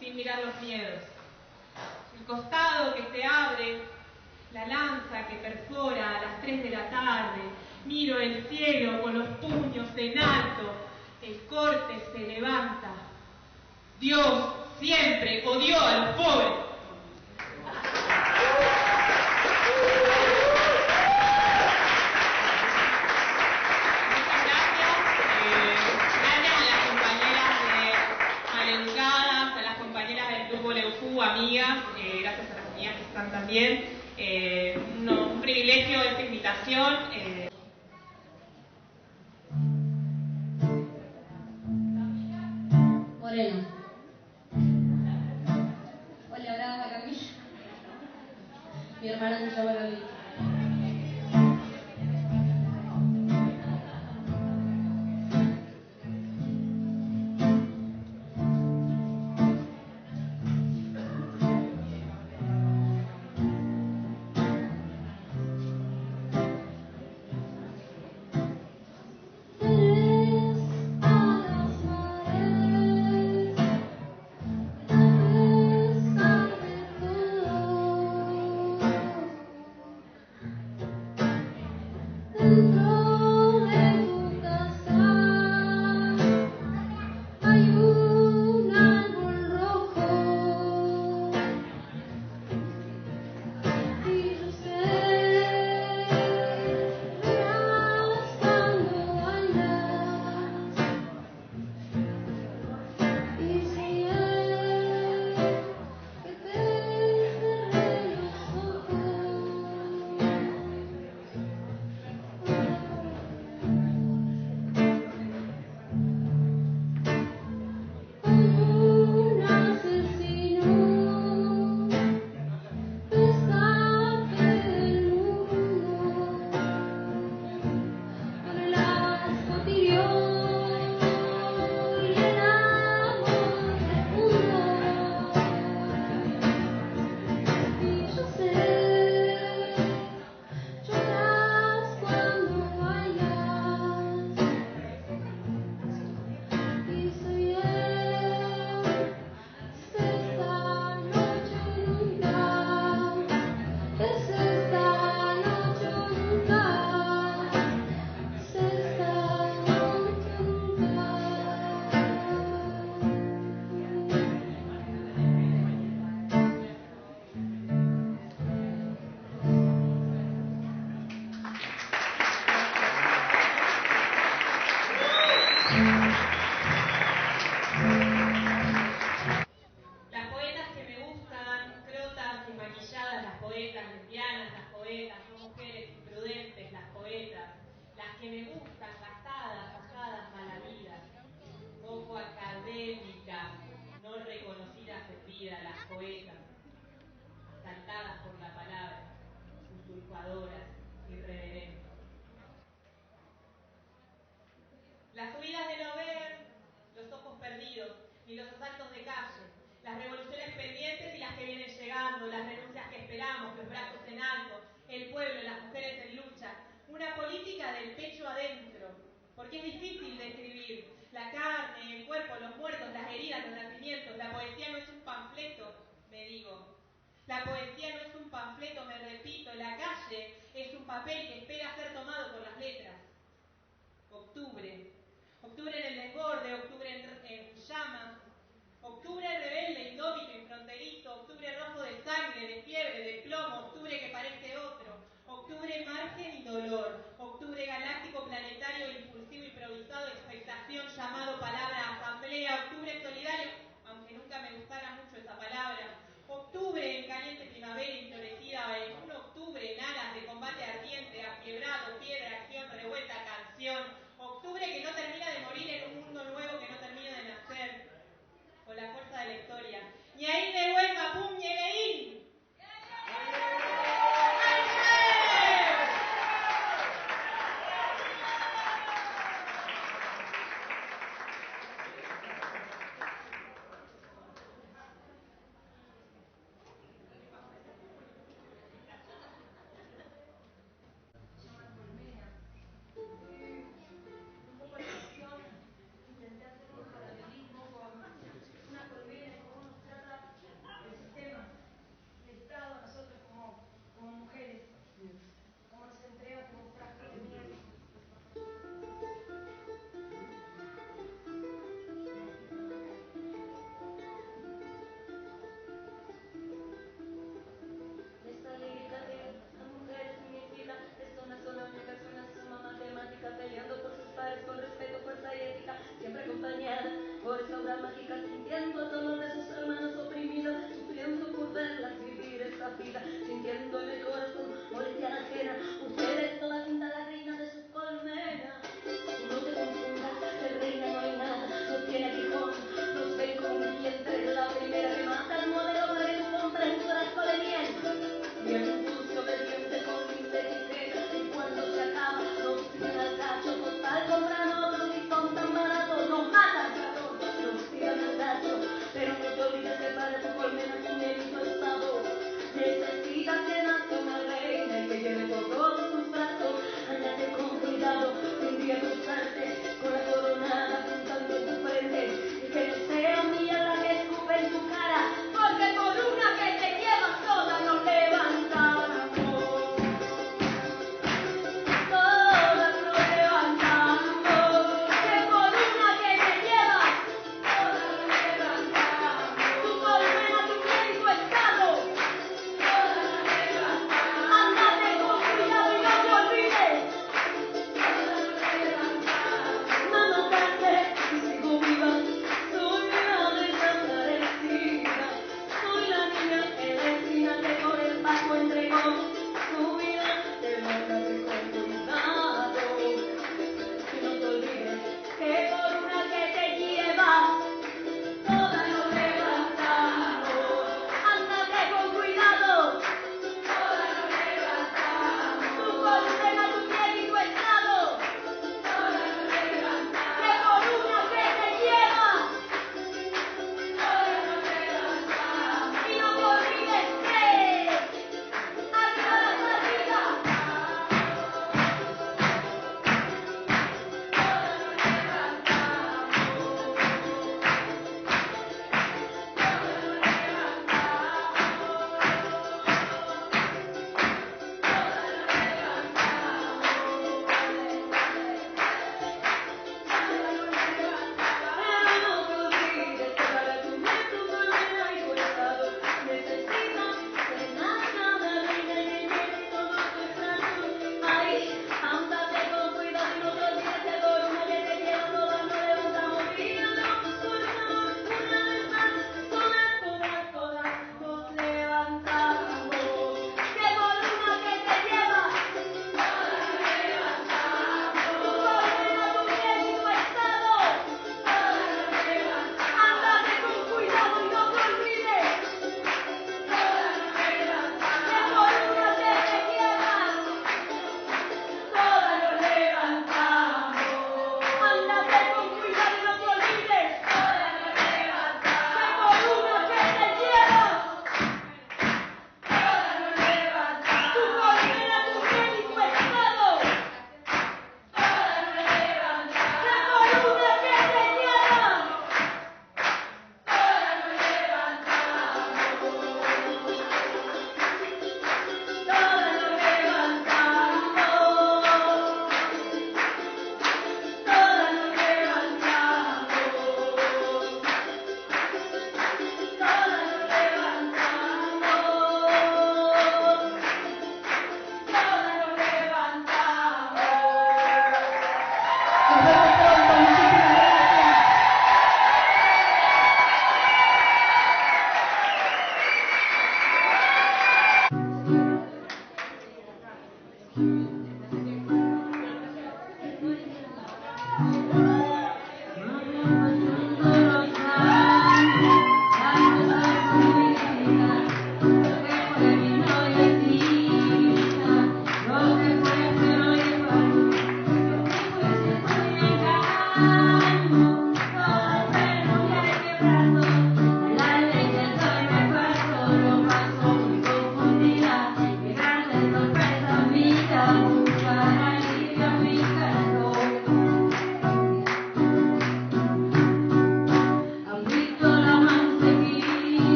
sin mirar los miedos. El costado que se abre, la lanza que perfora a las 3 de la tarde, miro el cielo con los puños en alto, el corte se levanta. Dios siempre odió a los pobres. Muchas gracias. Gracias a las compañeras de Maleducadas, a las compañeras del grupo Leufú, amigas, gracias a las amigas que están también. Un privilegio esta invitación. Moreno. Hola, brava Camila. Mi hermana se llama Lolita. Las huidas de no ver, los ojos perdidos, ni los asaltos de calle, las revoluciones pendientes y las que vienen llegando, las renuncias que esperamos, los brazos en alto, el pueblo, las mujeres en lucha, una política del pecho adentro, porque es difícil describir la carne, el cuerpo, los muertos, las heridas, los nacimientos. La poesía no es un panfleto, me digo. La poesía no es un panfleto, me repito. La calle es un papel que espera ser tomado por las letras. Octubre. Octubre en el desborde, octubre en llamas, octubre rebelde, indómito y fronterizo, octubre rojo de sangre, de fiebre, de plomo, octubre que parece otro, octubre margen y dolor, octubre galáctico, planetario, impulsivo, improvisado, expectación, llamado, palabra, asamblea, octubre solidario, aunque nunca me gustara mucho esa palabra, octubre en caliente primavera,